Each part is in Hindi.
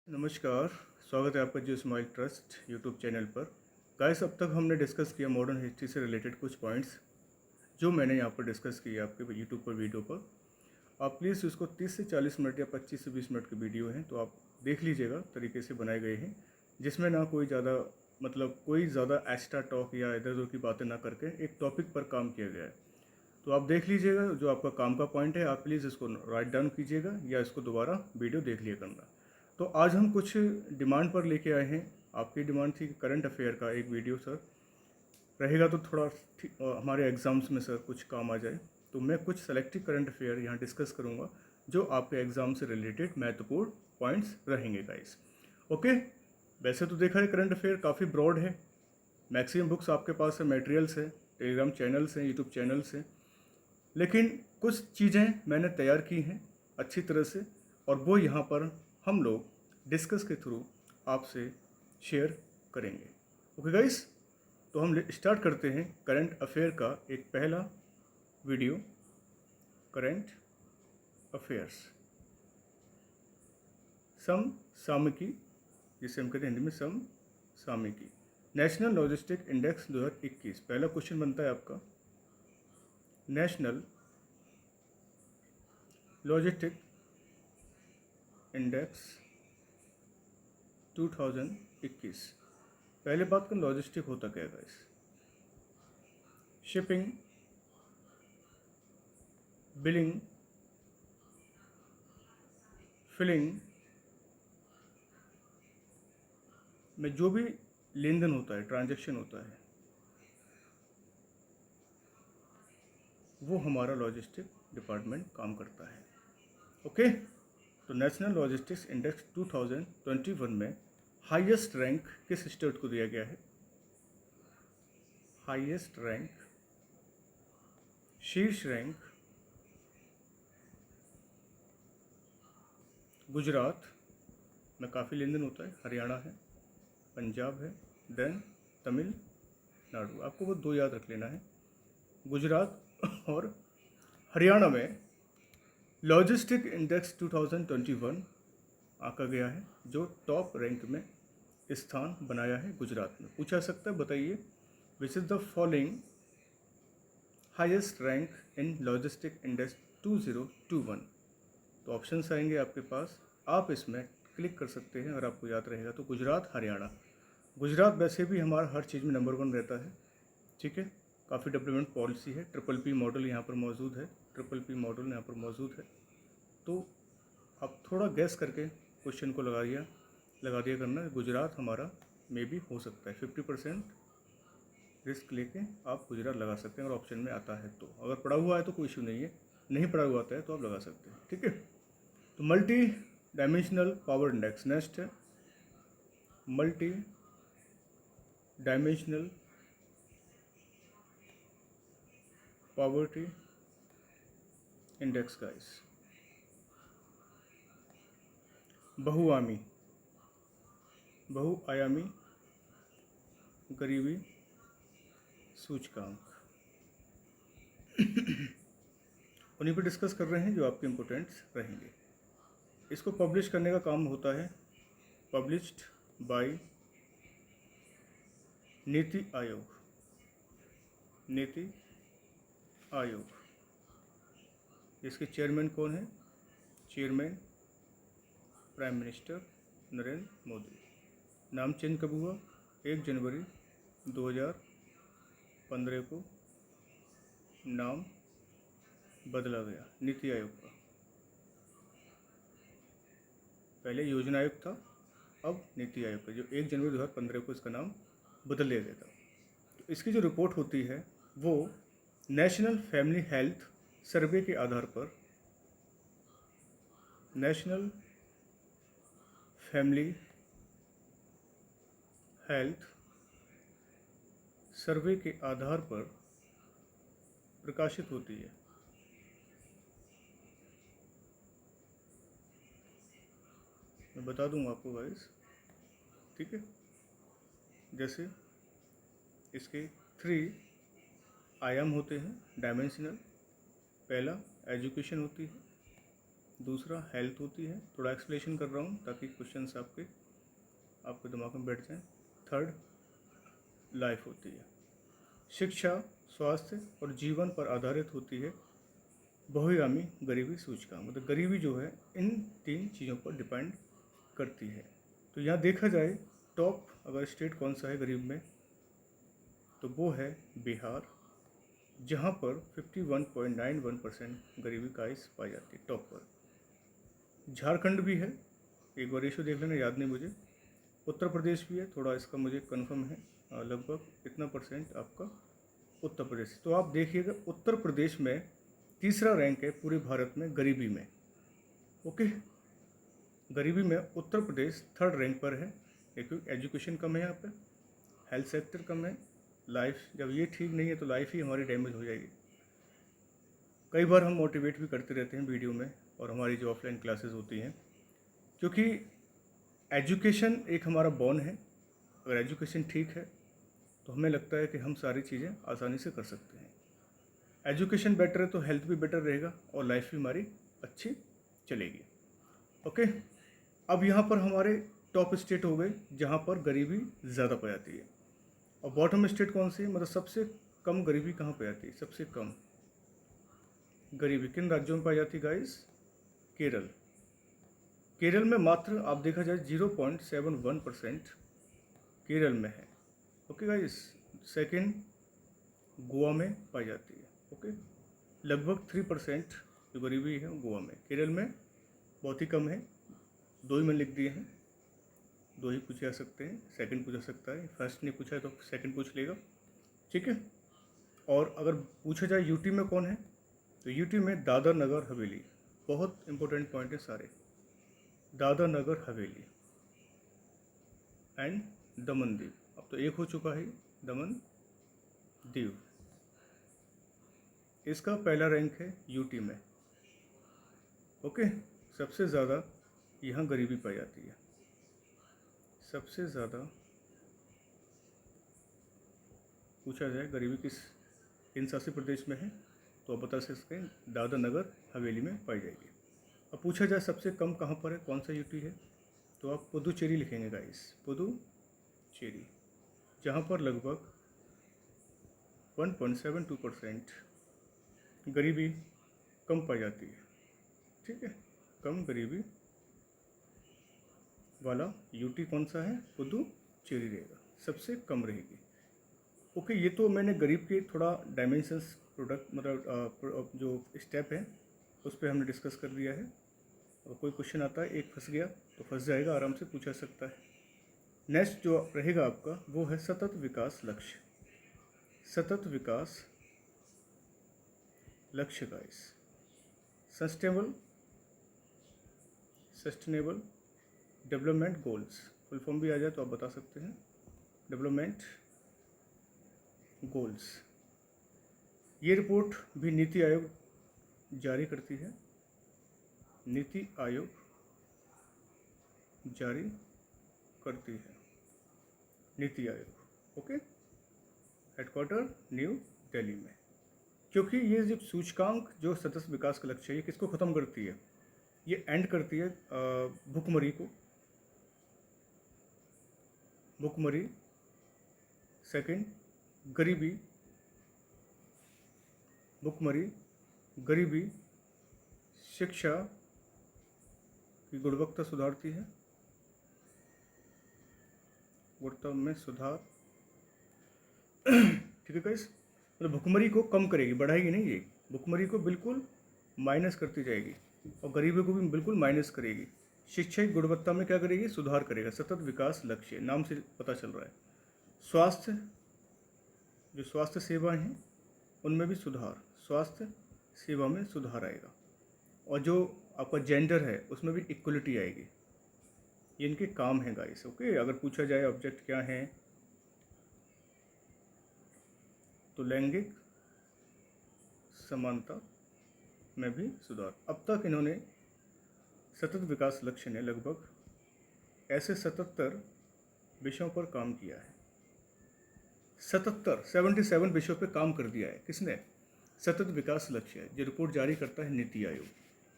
नमस्कार। स्वागत है आपका जियो स्माइल ट्रस्ट यूट्यूब चैनल पर। गाइस, अब तक हमने डिस्कस किया मॉडर्न हिस्ट्री से रिलेटेड कुछ पॉइंट्स जो मैंने यहाँ पर डिस्कस किया आपके यूट्यूब पर वीडियो पर। आप प्लीज़ इसको 30 से 40 मिनट या 25 से 20 मिनट की वीडियो है, तो आप देख लीजिएगा। तरीके से बनाए गए हैं जिसमें ना कोई ज़्यादा एक्स्ट्रा टॉक या इधर उधर की बातें ना करके एक टॉपिक पर काम किया गया है। तो आप देख लीजिएगा, जो आपका काम का पॉइंट है आप प्लीज़ इसको राइट डाउन कीजिएगा या इसको दोबारा वीडियो देख लिया करना। तो आज हम कुछ डिमांड पर लेके आए हैं। आपकी डिमांड थी करंट अफेयर का एक वीडियो सर रहेगा, तो थोड़ा हमारे एग्ज़ाम्स में सर कुछ काम आ जाए। तो मैं कुछ सेलेक्टिव करंट अफेयर यहाँ डिस्कस करूँगा जो आपके एग्ज़ाम से रिलेटेड महत्वपूर्ण पॉइंट्स रहेंगे गाइस। ओके, वैसे तो देखा है करंट अफेयर काफ़ी ब्रॉड है। मैक्सिमम बुक्स आपके पास है, मटेरियल्स है, टेलीग्राम चैनल्स हैं, यूट्यूब चैनल्स हैं, लेकिन कुछ चीज़ें मैंने तैयार की हैं अच्छी तरह से, और वो यहाँ पर हम लोग डिस्कस के थ्रू आपसे शेयर करेंगे। ओके गाइस, तो हम स्टार्ट करते हैं करंट अफेयर का एक पहला वीडियो। करंट अफेयर्स समसामयिकी, जिसे हम कहते हैं हिंदी में समसामयिकी। National logistic index 2021। पहला क्वेश्चन बनता है आपका, नेशनल लॉजिस्टिक इंडेक्स 2021। पहले बात कर, लॉजिस्टिक होता क्या है गाइस? शिपिंग, बिलिंग, फिलिंग में जो भी लेन देन होता है, ट्रांजैक्शन होता है, वो हमारा लॉजिस्टिक डिपार्टमेंट काम करता है। ओके, तो नेशनल लॉजिस्टिक्स इंडेक्स 2021 में हाईएस्ट रैंक किस स्टेट को दिया गया है? हाईएस्ट रैंक, शीर्ष रैंक गुजरात में काफ़ी लेन देन होता है, हरियाणा है, पंजाब है, देन तमिलनाडु। आपको वो दो याद रख लेना है, गुजरात और हरियाणा में लॉजिस्टिक इंडेक्स 2021 आका गया है, जो टॉप रैंक में स्थान बनाया है गुजरात में। पूछा सकता है, बताइए which is the following highest rank in logistic index 2021। तो ऑप्शंस आएंगे आपके पास, आप इसमें क्लिक कर सकते हैं अगर आपको याद रहेगा तो। गुजरात, हरियाणा। गुजरात वैसे भी हमारा हर चीज़ में नंबर 1 रहता है, ठीक है। काफ़ी डेवलपमेंट पॉलिसी है, PPP मॉडल यहाँ पर मौजूद है, PPP मॉडल यहाँ पर मौजूद है। तो आप थोड़ा गैस करके क्वेश्चन को लगा दिया करना। गुजरात हमारा मे भी हो सकता है, 50% रिस्क लेके आप गुजरात लगा सकते हैं अगर ऑप्शन में आता है। तो अगर पड़ा हुआ है तो कोई इशू नहीं है, नहीं पड़ा हुआ आता है तो आप लगा सकते हैं, ठीक है। तो multidimensional power index next है, multidimensional poverty index guys. बहुआयामी गरीबी सूचकांक उन्हीं पर डिस्कस कर रहे हैं जो आपके इम्पोर्टेंट्स रहेंगे। इसको पब्लिश करने का काम होता है, पब्लिश्ड बाय नीति आयोग। नीति आयोग, इसके चेयरमैन कौन है? Chairman prime minister Narendra Modi. नाम चेंज कब हुआ? 1 जनवरी 2015 को नाम बदला गया नीति आयोग का। पहले योजना आयोग था, अब नीति आयोग का, जो 1 जनवरी 2015 को इसका नाम बदल दिया गया था। तो इसकी जो रिपोर्ट होती है वो नेशनल फैमिली हेल्थ सर्वे के आधार पर, नेशनल फैमिली हेल्थ सर्वे के आधार पर प्रकाशित होती है। मैं बता दूंगा आपको गाइस, ठीक है। जैसे इसके 3 आयाम होते हैं डायमेंशनल। पहला एजुकेशन होती है, दूसरा हेल्थ होती है, थोड़ा एक्सप्लेनेशन कर रहा हूँ ताकि क्वेश्चंस आपके दिमाग में बैठ जाएं। थर्ड लाइफ होती है। शिक्षा, स्वास्थ्य और जीवन पर आधारित होती है बहुआयामी गरीबी सूचकांक, मतलब गरीबी जो है इन 3 चीज़ों पर डिपेंड करती है। तो यहाँ देखा जाए टॉप अगर स्टेट कौन सा है गरीब में, तो वो है बिहार, जहाँ पर 51.91% गरीबी का इस पाई जाती है टॉप पर। झारखंड भी है, एक बार रेशो देख लेना, याद नहीं मुझे। उत्तर प्रदेश भी है, थोड़ा इसका मुझे कन्फर्म है, लगभग इतना परसेंट आपका उत्तर प्रदेश। तो आप देखिएगा उत्तर प्रदेश में तीसरा रैंक है पूरे भारत में गरीबी में। ओके, गरीबी में उत्तर प्रदेश थर्ड रैंक पर है, क्योंकि एजुकेशन कम है यहाँ पे, हेल्थ सेक्टर कम है, लाइफ जब ये ठीक नहीं है तो लाइफ ही हमारी डैमेज हो जाएगी। कई बार हम मोटिवेट भी करते रहते हैं वीडियो में, और हमारी जो ऑफलाइन क्लासेस होती हैं, क्योंकि एजुकेशन एक हमारा बॉन है। अगर एजुकेशन ठीक है तो हमें लगता है कि हम सारी चीज़ें आसानी से कर सकते हैं। एजुकेशन बेटर है तो हेल्थ भी बेटर रहेगा और लाइफ भी हमारी अच्छी चलेगी। ओके, अब यहाँ पर हमारे टॉप स्टेट हो गए जहाँ पर गरीबी ज़्यादा पाई जाती है, और बॉटम स्टेट कौन सी है, मतलब सबसे कम गरीबी कहाँ पाई जाती है। सबसे कम गरीबी किन राज्यों में पाई जाती है गाइस? केरल। केरल में मात्र आप देखा जाए 0.71% केरल में है। ओके गाइस, सेकेंड गोवा में पाई जाती है। ओके, लगभग 3% जो गरीबी है वो गोवा में। केरल में बहुत ही कम है, 2 ही मैंने लिख दिए हैं, 2 ही पूछे जा सकते हैं, सेकंड पूछा सकता है, फर्स्ट नहीं पूछा है तो सेकंड पूछ लेगा, ठीक है। और अगर पूछा जाए यूटी में कौन है, तो यूटी में दादर नगर हवेली, बहुत इंपॉर्टेंट पॉइंट है सारे, दादर नगर हवेली एंड दमन दीव। अब तो एक हो चुका है दमन दीव, इसका पहला रैंक है यूटी में। ओके, सबसे ज़्यादा यहाँ गरीबी पाई जाती है, सबसे ज़्यादा पूछा जाए गरीबी किन शासित प्रदेश में है, तो आप बता सकते हैं दादर नगर हवेली में पाई जाएगी। अब पूछा जाए सबसे कम कहाँ पर है, कौन सा यूटी है, तो आप पुदुचेरी लिखेंगे गाइस, पुदुचेरी, जहाँ पर लगभग 1.72% गरीबी कम पाई जाती है, ठीक है। कम गरीबी वाला यूटी कौन सा है? पुदुचेरी रहेगा, सबसे कम रहेगी। ओके, ये तो मैंने गरीब के थोड़ा डायमेंशंस प्रोडक्ट मतलब जो स्टेप है उस पर हमने डिस्कस कर दिया है। और कोई क्वेश्चन आता है एक फंस गया तो फंस जाएगा, आराम से पूछा सकता है। नेक्स्ट जो रहेगा आपका वो है सतत विकास लक्ष्य। सतत विकास लक्ष्य guys, sustainable development goals, full form भी आ जाए तो आप बता सकते हैं, डेवलपमेंट गोल्स। ये रिपोर्ट भी नीति आयोग जारी करती है, नीति आयोग जारी करती है, NITI Aayog. Okay, headquarter new Delhi में। क्योंकि ये जो सूचकांक जो सतत विकास का लक्ष्य है, ये किसको ख़त्म करती है? ये एंड करती है भुखमरी को, भुखमरी, सेकंड गरीबी, भुखमरी, गरीबी, शिक्षा की गुणवत्ता सुधारती है, गुणवत्ता में सुधार, ठीक है गाइस। मतलब भुखमरी को कम करेगी, बढ़ाएगी नहीं, ये भुखमरी को बिल्कुल माइनस करती जाएगी और गरीबी को भी बिल्कुल माइनस करेगी। शिक्षा की गुणवत्ता में क्या करेगी? सुधार करेगा, सतत विकास लक्ष्य, नाम से पता चल रहा है। स्वास्थ्य, जो स्वास्थ्य सेवाएं हैं उनमें भी सुधार, स्वास्थ्य सेवा में सुधार आएगा। और जो आपका जेंडर है उसमें भी इक्वलिटी आएगी। ये इनके काम है गाइस। ओके, अगर पूछा जाए ऑब्जेक्ट क्या है तो लैंगिक समानता में भी सुधार। अब तक इन्होंने सतत विकास लक्ष्य ने लगभग ऐसे 77 विषयों पर काम किया है, 77 विषयों पर काम कर दिया है। किसने? सतत विकास लक्ष्य है, जो रिपोर्ट जारी करता है नीति आयोग।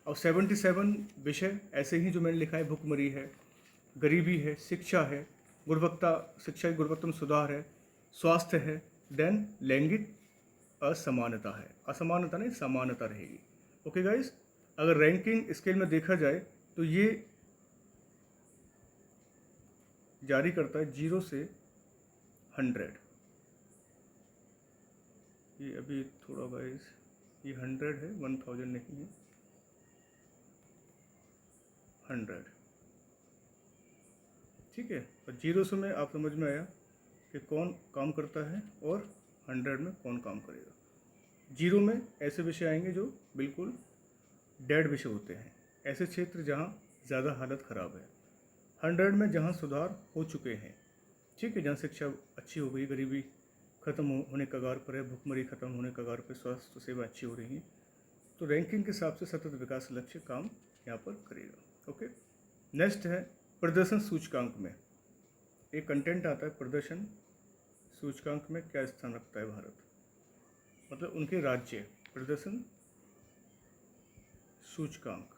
और 77 विषय ऐसे ही जो मैंने लिखा है, भुखमरी है, गरीबी है, शिक्षा है, गुणवत्ता शिक्षा की गुणवत्ता में सुधार है, स्वास्थ्य है, देन लैंगिक असमानता है, असमानता नहीं समानता रहेगी। ओके गाइस, अगर रैंकिंग स्केल में देखा जाए तो ये जारी करता है 0 से 100। ये अभी थोड़ा गाइस, ये 100 है, 1000 नहीं है, 100, ठीक है। और 0 से में आप समझ में आया कि कौन काम करता है और 100 में कौन काम करेगा। 0 में ऐसे विषय आएंगे जो बिल्कुल डेड विषय होते हैं, ऐसे क्षेत्र जहाँ ज़्यादा हालत ख़राब है। 100 में जहाँ सुधार हो चुके हैं, ठीक है, जहाँ शिक्षा अच्छी हो गई, गरीबी खत्म होने कगार पर है, भुखमरी खत्म होने कगार पर, स्वास्थ्य सेवा अच्छी हो रही है, तो रैंकिंग के हिसाब से सतत विकास लक्ष्य काम यहाँ पर करेगा। ओके, नेक्स्ट है प्रदर्शन सूचकांक में एक कंटेंट आता है, प्रदर्शन सूचकांक में क्या स्थान रखता है भारत, मतलब उनके राज्य, प्रदर्शन सूचकांक।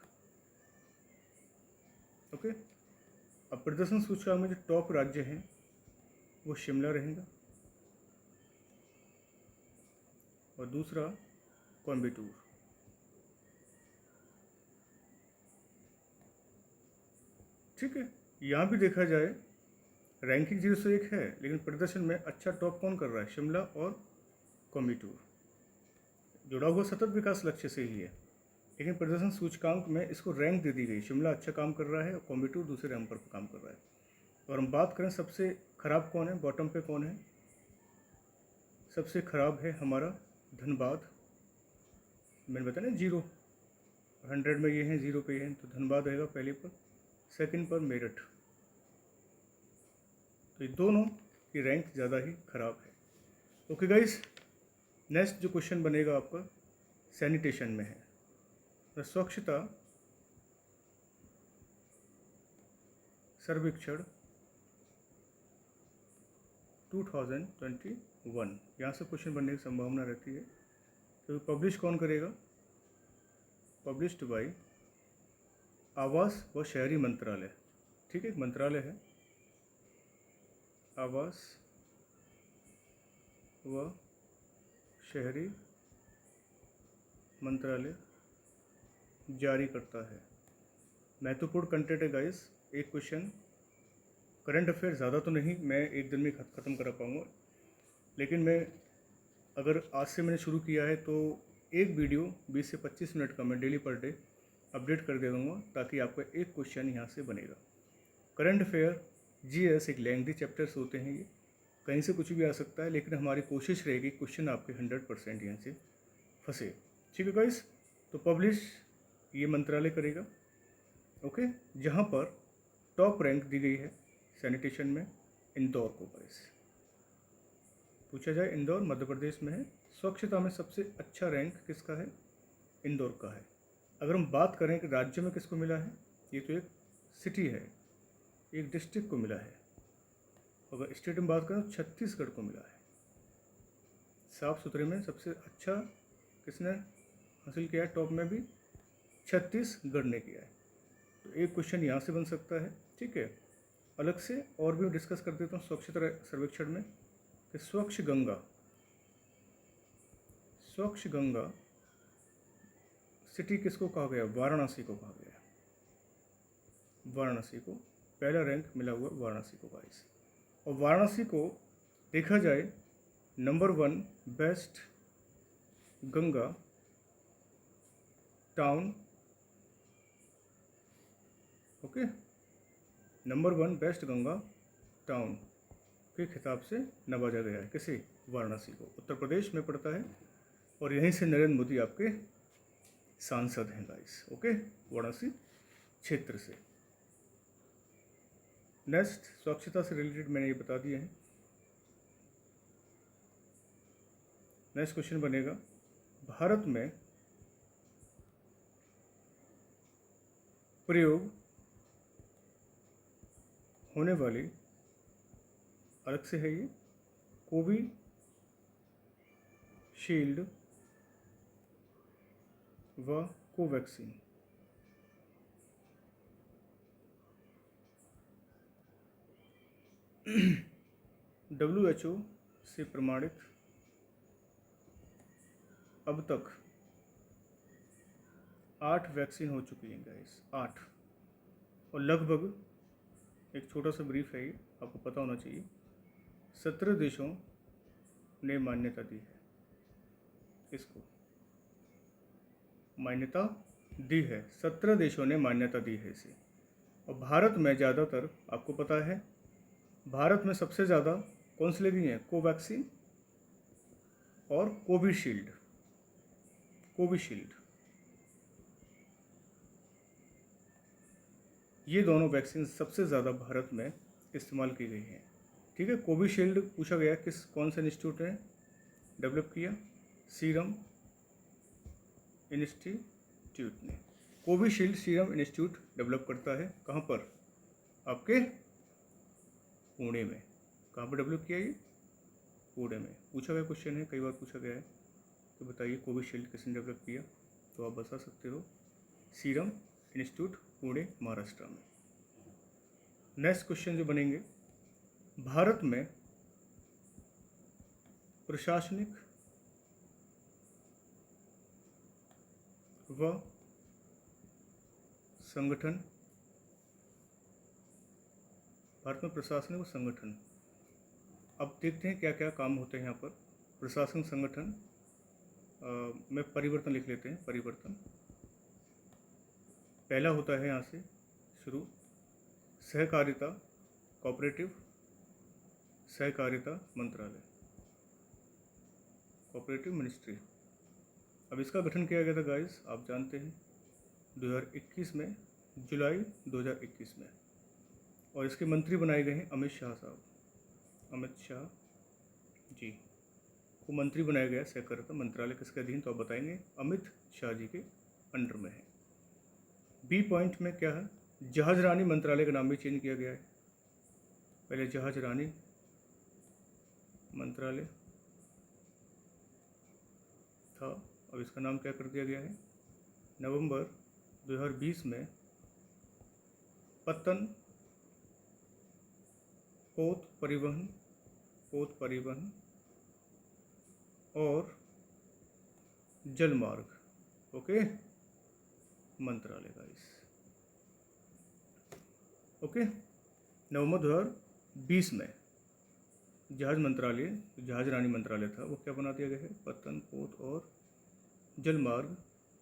ओके, अब प्रदर्शन सूचकांक में जो टॉप राज्य हैं वो शिमला रहेगा और दूसरा कोयम्बटूर। ठीक है, यहाँ भी देखा जाए रैंकिंग 0 से 1 है, लेकिन प्रदर्शन में अच्छा टॉप कौन कर रहा है, शिमला और कोयम्बटूर। जुड़ा हुआ सतत विकास लक्ष्य से ही है, लेकिन प्रदर्शन सूचकांक में इसको रैंक दे दी गई, शिमला अच्छा काम कर रहा है और कोयम्बटूर दूसरे नंबर पर काम कर रहा है। और हम बात करें सबसे खराब कौन है, बॉटम पे कौन है, सबसे खराब है हमारा धनबाद। मैंने बताया ना 0, 100 में ये हैं, 0 पे ये हैं, तो धनबाद रहेगा पहले पर, सेकंड पर मेरठ। तो ये दोनों की रैंक ज़्यादा ही खराब है। ओके गाइस, नेक्स्ट जो क्वेश्चन बनेगा आपका सैनिटेशन में है, तो स्वच्छता सर्वेक्षण 2021, यहाँ से क्वेश्चन बनने की संभावना रहती है। तो पब्लिश कौन करेगा, पब्लिश्ड बाय आवास व शहरी मंत्रालय। ठीक है, एक मंत्रालय है, आवास व शहरी मंत्रालय जारी करता है। महत्वपूर्ण कंटेंट है गाइस, एक क्वेश्चन करंट अफेयर, ज़्यादा तो नहीं, मैं एक दिन में ख़त्म करा पाऊँगा, लेकिन मैं अगर आज से मैंने शुरू किया है तो एक वीडियो 20 से 25 मिनट का मैं डेली पर डे अपडेट कर दे दूँगा, ताकि आपका एक क्वेश्चन यहाँ से बनेगा। करंट अफेयर जीएस एक लेंथी चैप्टर्स होते हैं, ये कहीं से कुछ भी आ सकता है, लेकिन हमारी कोशिश रहेगी क्वेश्चन आपके 100% यहाँ से फंसे। ठीक है गाइस, तो पब्लिश ये मंत्रालय करेगा। ओके, जहाँ पर टॉप रैंक दी गई है सैनिटेशन में इंदौर को। गाइस पूछा जाए, इंदौर मध्य प्रदेश में है, स्वच्छता में सबसे अच्छा रैंक किसका है, इंदौर का है। अगर हम बात करें कि राज्य में किसको मिला है, ये तो एक सिटी है, एक डिस्ट्रिक्ट को मिला है। अगर स्टेट में बात करें तो छत्तीसगढ़ को मिला है। साफ सुथरे में सबसे अच्छा किसने हासिल किया है, टॉप में भी छत्तीसगढ़ ने किया है। तो एक क्वेश्चन यहाँ से बन सकता है। ठीक है, अलग से और भी डिस्कस कर देता हूँ स्वच्छता सर्वेक्षण में कि स्वच्छ गंगा सिटी किसको कहा गया, वाराणसी को कहा गया। वाराणसी को पहला रैंक मिला हुआ, वाराणसी को गाइस। और वाराणसी को देखा जाए number 1 best Ganga town. Okay, number 1 best Ganga town के खिताब से नवाजा गया है। किसे, वाराणसी को। उत्तर प्रदेश में पड़ता है और यहीं से नरेंद्र मोदी आपके सांसद हैं गाइस। ओके, वाराणसी क्षेत्र से। नेक्स्ट, स्वच्छता से रिलेटेड मैंने ये बता दिए हैं। नेक्स्ट क्वेश्चन बनेगा, भारत में प्रयोग होने वाली, अलग से है ये, कोविशील्ड व कोवैक्सीन WHO से प्रमाणित अब तक 8 वैक्सीन हो चुकी हैं गाइस, 8। और लगभग, एक छोटा सा ब्रीफ है ये, आपको पता होना चाहिए, 17 देशों ने मान्यता दी है इसको, मान्यता दी है, 17 देशों ने मान्यता दी है इसे। और भारत में ज़्यादातर, आपको पता है भारत में सबसे ज़्यादा कौन सी लगी हैं? कोवैक्सीन और कोविशील्ड। ये दोनों वैक्सीन सबसे ज़्यादा भारत में इस्तेमाल की गई हैं। ठीक है, कोविशील्ड पूछा गया कौन से इंस्टीट्यूट ने डेवलप किया? सीरम इंस्टीट्यूट ने। कोविशील्ड सीरम इंस्टीट्यूट डेवलप करता है। कहाँ पर? आपके पुणे में। कहाँ पर डेवलप किया ये? पुणे में। पूछा गया क्वेश्चन है, कई बार पूछा गया है, तो बताइए कोविशील्ड किसने डेवलप किया? तो आप बता सकते हो सीरम इंस्टीट्यूट, पुणे, महाराष्ट्र में। नेक्स्ट क्वेश्चन जो बनेंगे, भारत में प्रशासनिक व संगठन, भारत में प्रशासनिक व संगठन, अब देखते हैं क्या क्या काम होते हैं यहाँ पर। प्रशासन संगठन में परिवर्तन लिख लेते हैं। परिवर्तन पहला होता है यहाँ से शुरू, सहकारिता, कोऑपरेटिव सहकारिता मंत्रालय, कोऑपरेटिव मिनिस्ट्री। अब इसका गठन किया गया था गाइस, आप जानते हैं 2021 में, जुलाई 2021 में। और इसके मंत्री बनाए गए हैं अमित शाह साहब, अमित शाह जी को मंत्री बनाया गया। सहकारिता मंत्रालय किसके अधीन? तो आप बताएंगे, अमित शाह जी के अंडर में है। बी पॉइंट में क्या है? जहाज रानी मंत्रालय का नाम भी चेंज किया गया है। पहले जहाज रानी मंत्रालय था, अब इसका नाम क्या कर दिया गया है? नवंबर 2020 में पत्तन पोत परिवहन और जलमार्ग, ओके, मंत्रालय गाइस, ओके। नवंबर 2020 में जहाज मंत्रालय, जहाज रानी मंत्रालय था, वो क्या बना दिया गया है? पत्तन पोत और जलमार्ग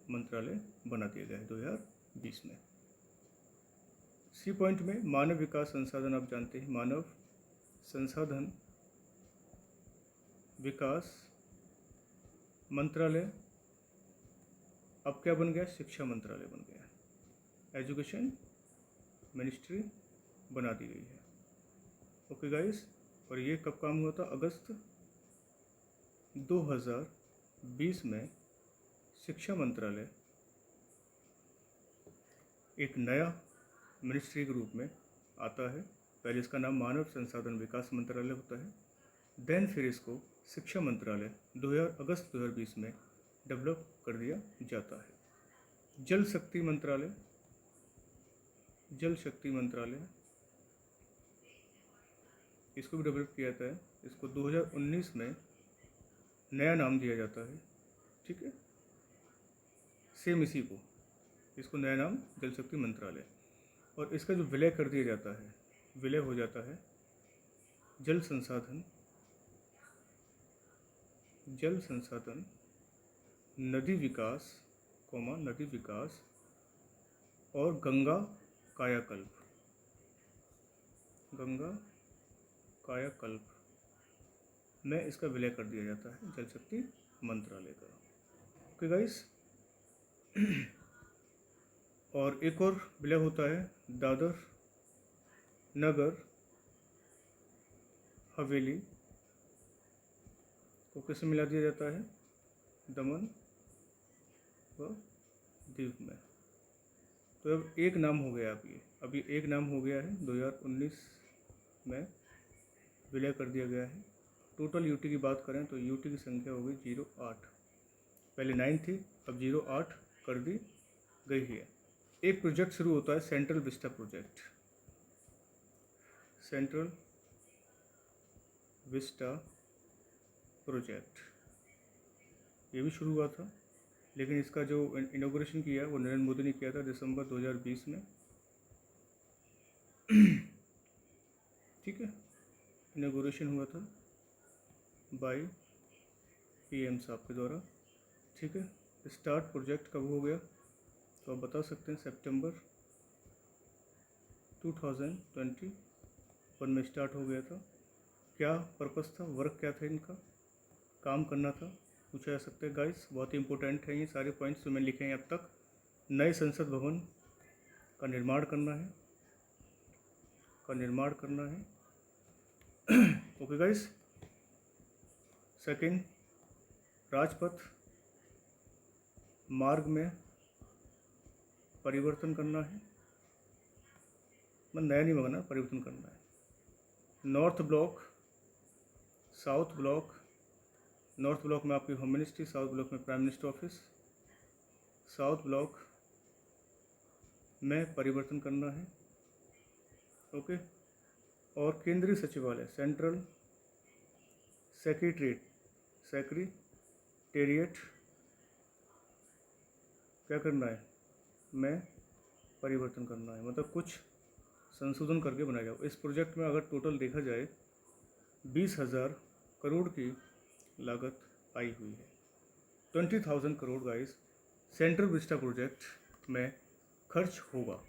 मंत्रालय बना दिया गया है 2020 में। सी पॉइंट में मानव विकास संसाधन, आप जानते हैं मानव संसाधन विकास मंत्रालय अब क्या बन गया? शिक्षा मंत्रालय बन गया, एजुकेशन मिनिस्ट्री बना दी गई है, ओके गाइस। और ये कब काम हुआ था? अगस्त 2020 में शिक्षा मंत्रालय एक नया मिनिस्ट्री के रूप में आता है। पहले इसका नाम मानव संसाधन विकास मंत्रालय होता है, देन फिर इसको शिक्षा मंत्रालय अगस्त 2020 में डेवलप कर दिया जाता है। जल शक्ति मंत्रालय इसको भी डेवलप किया जाता है। इसको 2019 में नया नाम दिया जाता है, ठीक है, सेम इसी को, इसको नया नाम जल शक्ति मंत्रालय। और इसका जो विलय कर दिया जाता है, विलय हो जाता है जल संसाधन नदी विकास और गंगा कायाकल्प में इसका विलय कर दिया जाता है जल शक्ति मंत्रालय का, ओके गाइस। और एक और विलय होता है दादर नगर हवेली को किससे मिला दिया जाता है? दमन व दीव में। तो अब एक नाम हो गया, अभी एक नाम हो गया है, 2019 में विलय कर दिया गया है। टोटल यूटी की बात करें तो यूटी की संख्या हो गई 08, पहले 9 थी, अब 08 कर दी गई है। एक प्रोजेक्ट शुरू होता है central Vista project, central Vista project, ये भी शुरू हुआ था, लेकिन इसका जो इनॉग्रेशन किया वो नरेंद्र मोदी ने किया था दिसंबर 2020 में। ठीक है, इनॉग्रेशन हुआ था बाय पीएम साहब के द्वारा। ठीक है, स्टार्ट प्रोजेक्ट कब हो गया तो आप बता सकते हैं, सितंबर 2021 में स्टार्ट हो गया था। क्या पर्पस था, वर्क क्या था, इनका काम करना था, पूछा जा सकता है गाइस। बहुत ही इंपॉर्टेंट है ये सारे पॉइंट्स जो मैंने लिखे हैं अब तक। नए संसद भवन का निर्माण करना है, ओके गाइस। सेकेंड, राजपथ मार्ग में परिवर्तन करना है, मतलब नया नहीं बनाना, परिवर्तन करना है। North block, south block, north block में आपकी होम मिनिस्ट्री, साउथ ब्लॉक में prime minister office. South block में परिवर्तन करना है, ओके। और केंद्रीय सचिवालय, सेंट्रल सेक्रेटेरिएट क्या करना है, में परिवर्तन करना है, मतलब कुछ संशोधन करके बनाया जाए। इस प्रोजेक्ट में अगर टोटल देखा जाए 20,000 करोड़ की लागत आई हुई है। 20,000 crore guys central Vista project में खर्च होगा।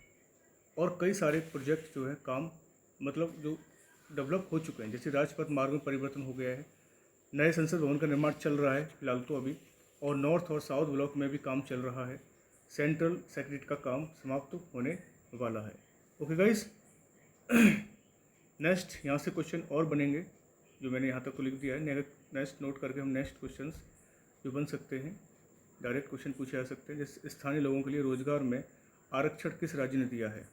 और कई सारे प्रोजेक्ट जो है काम मतलब जो डेवलप हो चुके हैं, जैसे राजपथ मार्ग में परिवर्तन हो गया है, नए संसद भवन का निर्माण चल रहा है फिलहाल तो अभी, और नॉर्थ और साउथ ब्लॉक में भी काम चल रहा है। सेंट्रल सेक्रेटेरिएट का काम समाप्त होने वाला है, ओके गाइस। नेक्स्ट यहाँ से क्वेश्चन और बनेंगे जो मैंने यहाँ तक तो लिख दिया है। नेक्स्ट नोट करके हम नेक्स्ट क्वेश्चंस जो बन सकते हैं, डायरेक्ट क्वेश्चन पूछे जा सकते हैं। जैसे स्थानीय लोगों के लिए रोजगार में आरक्षण किस राज्य ने दिया है?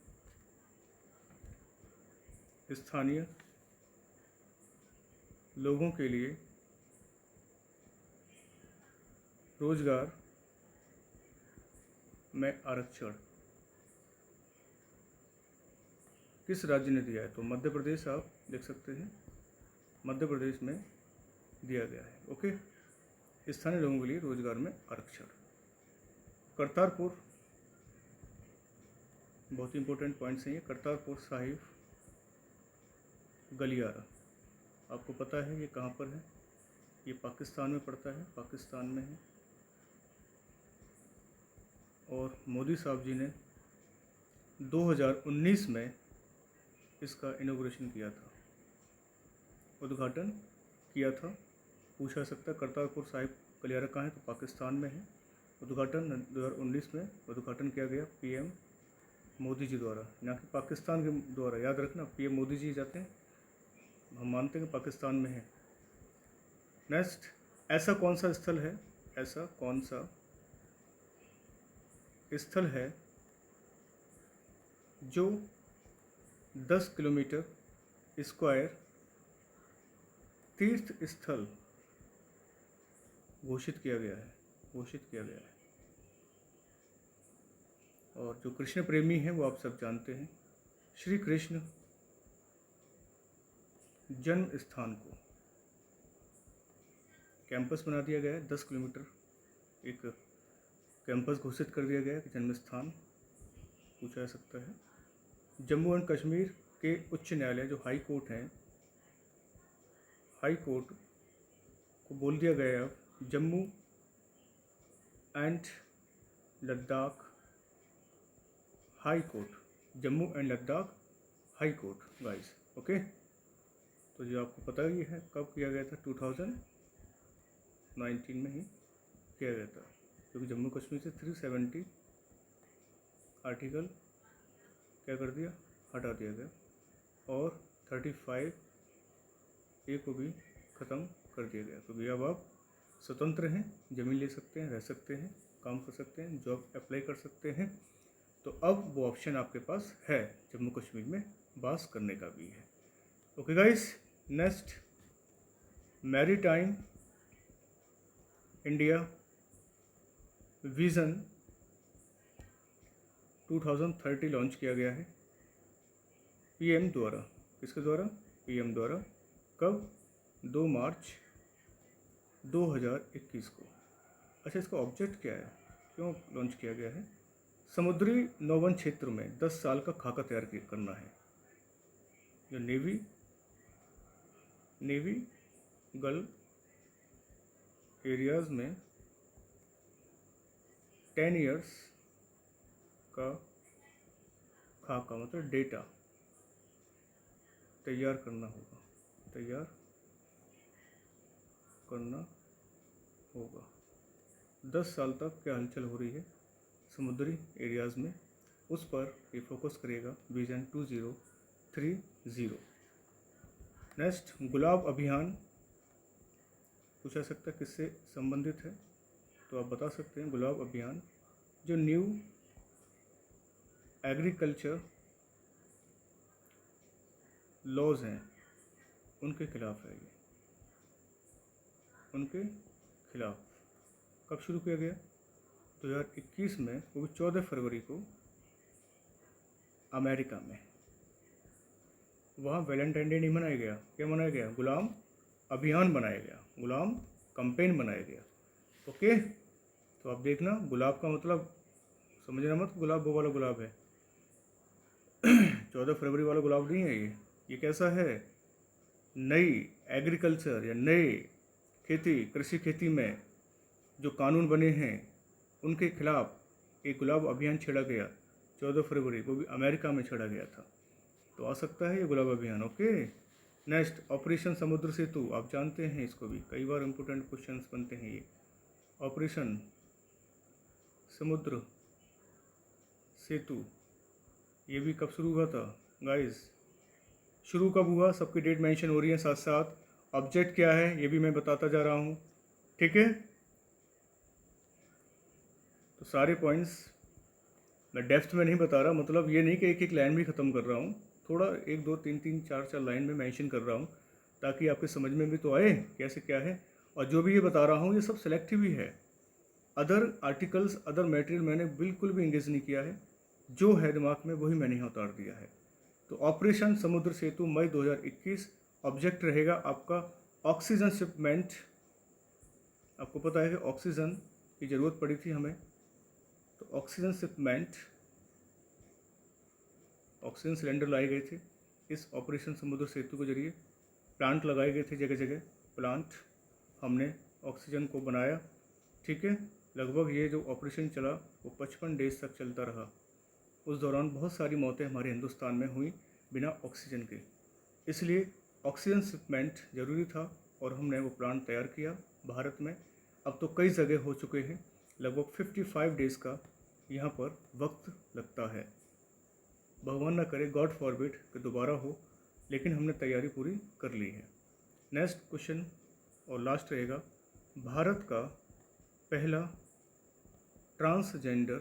स्थानीय लोगों के लिए रोजगार में आरक्षण किस राज्य ने दिया है? तो मध्य प्रदेश आप देख सकते हैं, मध्य प्रदेश में दिया गया है, ओके। स्थानीय लोगों के लिए रोजगार में आरक्षण। करतारपुर, बहुत ही इंपॉर्टेंट पॉइंट्स हैं ये। करतारपुर साहिब गलियारा, आपको पता है ये कहाँ पर है? ये पाकिस्तान में पड़ता है, पाकिस्तान में है। और मोदी साहब जी ने 2019 में इसका इनॉग्रेशन किया था, उद्घाटन किया था। पूछा सकता है करतारपुर साहिब गलियारा कहाँ है, तो पाकिस्तान में है। उद्घाटन 2019 में उद्घाटन किया गया पीएम मोदी जी द्वारा, ना कि पाकिस्तान के द्वारा। याद रखना, पीएम मोदी जी जाते हैं, हम मानते हैं कि पाकिस्तान में है। नेक्स्ट, ऐसा कौन सा स्थल है, ऐसा कौन सा स्थल है जो 10 किलोमीटर स्क्वायर तीर्थ स्थल घोषित किया गया है? और जो कृष्ण प्रेमी हैं वो आप सब जानते हैं, श्री कृष्ण जन्म स्थान को कैंपस बना दिया गया है। 10 किलोमीटर एक कैंपस घोषित कर दिया गया है कि जन्म स्थान पूछा जा सकता है। जम्मू एंड कश्मीर के उच्च न्यायालय जो हाई कोर्ट हैं, हाई कोर्ट को बोल दिया गया है अब Jammu and Ladakh high court, Jammu and Ladakh high court guys, okay. तो जो आपको पता ही है कब किया गया था, 2019 में ही किया गया था, क्योंकि जम्मू कश्मीर से 370 आर्टिकल क्या कर दिया, हटा दिया गया, और 35 ए को भी ख़त्म कर दिया गया। तो भैया अब आप स्वतंत्र हैं, ज़मीन ले सकते हैं, रह सकते हैं, काम कर सकते हैं, जॉब अप्लाई कर सकते हैं। तो अब वो ऑप्शन आपके पास है जम्मू कश्मीर में बास करने का भी है, okay guys. Next, maritime India vision 2030 launch किया गया है पीएम द्वारा। किसके द्वारा? पीएम द्वारा। कब? 2 मार्च 2021 को। अच्छा, इसका ऑब्जेक्ट क्या है, क्यों लॉन्च किया गया है? समुद्री नौवन क्षेत्र में 10 साल का खाका तैयार करना है। जो नेवी गल्फ एरियाज़ में 10 इयर्स का खाका मतलब डेटा तैयार करना होगा। 10 साल तक क्या हलचल हो रही है समुद्री एरियाज़ में, उस पर ये फोकस करेगा विजन 2030। नेक्स्ट, गुलाब अभियान पूछा सकता है किससे संबंधित है, तो आप बता सकते हैं गुलाब अभियान जो न्यू एग्रीकल्चर लॉज हैं उनके खिलाफ है। ये उनके खिलाफ कब शुरू किया गया? 2021 में, वो भी 14 फरवरी को अमेरिका में। वहाँ वैलेंटाइन डे नहीं मनाया गया, क्या मनाया गया? गुलाम अभियान बनाया गया, गुलाम कैंपेन बनाया गया। ओके, तो आप देखना गुलाब का मतलब समझना मत गुलाब वो वाला गुलाब है 14 फरवरी वाला गुलाब नहीं है ये कैसा है? नई एग्रीकल्चर या नए कृषि खेती में जो कानून बने हैं उनके खिलाफ एक गुलाब अभियान छेड़ा गया 14 फरवरी को, भी अमेरिका में छेड़ा गया था। तो आ सकता है ये गुलाब अभियान। ओके, नेक्स्ट, ऑपरेशन समुद्र सेतु, आप जानते हैं इसको भी कई बार इंपोर्टेंट क्वेश्चंस बनते हैं। ये ऑपरेशन समुद्र सेतु ये भी कब शुरू हुआ था गाइस? शुरू कब हुआ, सबकी डेट मेंशन हो रही है साथ साथ। ऑब्जेक्ट क्या है ये भी मैं बताता जा रहा हूँ, ठीक है? तो सारे पॉइंट्स मैं डेप्थ में नहीं बता रहा, मतलब ये नहीं कि एक एक लाइन भी ख़त्म कर रहा हूँ, थोड़ा 1 2 3 3 4 4 लाइन में मेंशन कर रहा हूँ ताकि आपके समझ में भी तो आए कैसे क्या है। और जो भी ये बता रहा हूँ ये सब सेलेक्टिव ही है, अदर आर्टिकल्स अदर मटेरियल मैंने बिल्कुल भी इंगेज नहीं किया है, जो है दिमाग में वही मैंने यहाँ उतार दिया है। तो ऑपरेशन समुद्र सेतु मई 2021, ऑब्जेक्ट रहेगा आपका ऑक्सीजन शिपमेंट। आपको पता है कि ऑक्सीजन की ज़रूरत पड़ी थी हमें, तो ऑक्सीजन शिपमेंट, ऑक्सीजन सिलेंडर लाए गए थे इस ऑपरेशन समुद्र सेतु के जरिए। प्लांट लगाए गए थे जगह जगह, प्लांट हमने ऑक्सीजन को बनाया, ठीक है? लगभग ये जो ऑपरेशन चला वो 55 डेज तक चलता रहा। उस दौरान बहुत सारी मौतें हमारे हिंदुस्तान में हुई बिना ऑक्सीजन के, इसलिए ऑक्सीजन शिपमेंट ज़रूरी था और हमने वो प्लांट तैयार किया भारत में। अब तो कई जगह हो चुके हैं, लगभग 55 डेज़ का यहाँ पर वक्त लगता है। भगवान ना करे, गॉड फॉरबिड कि दोबारा हो, लेकिन हमने तैयारी पूरी कर ली है। नेक्स्ट क्वेश्चन और लास्ट रहेगा, भारत का पहला ट्रांसजेंडर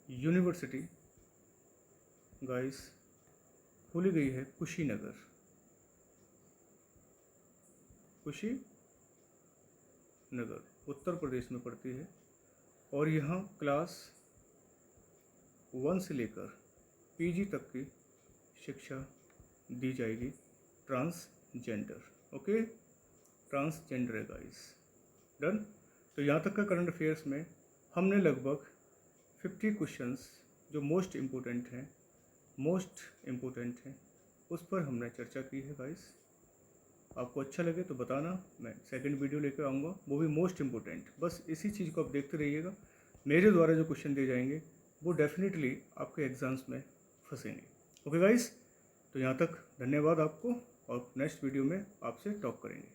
यूनिवर्सिटी गाइस खोली गई है कुशीनगर उत्तर प्रदेश में पड़ती है, और यहाँ क्लास 1 से लेकर PG तक की शिक्षा दी जाएगी ट्रांसजेंडर। ओके, ट्रांसजेंडर है गाइस, डन। तो यहाँ तक का करंट अफेयर्स में हमने लगभग 50 क्वेश्चंस जो मोस्ट इम्पोर्टेंट हैं उस पर हमने चर्चा की है गाइस। आपको अच्छा लगे तो बताना, मैं सेकंड वीडियो लेकर आऊँगा, वो भी मोस्ट इम्पोर्टेंट। बस इसी चीज़ को आप देखते रहिएगा, मेरे द्वारा जो क्वेश्चन दिए जाएंगे वो डेफिनेटली आपके एग्ज़ाम्स में फंसेंगे। ओके गाइस, तो यहाँ तक धन्यवाद आपको, और नेक्स्ट वीडियो में आपसे टॉक करेंगे।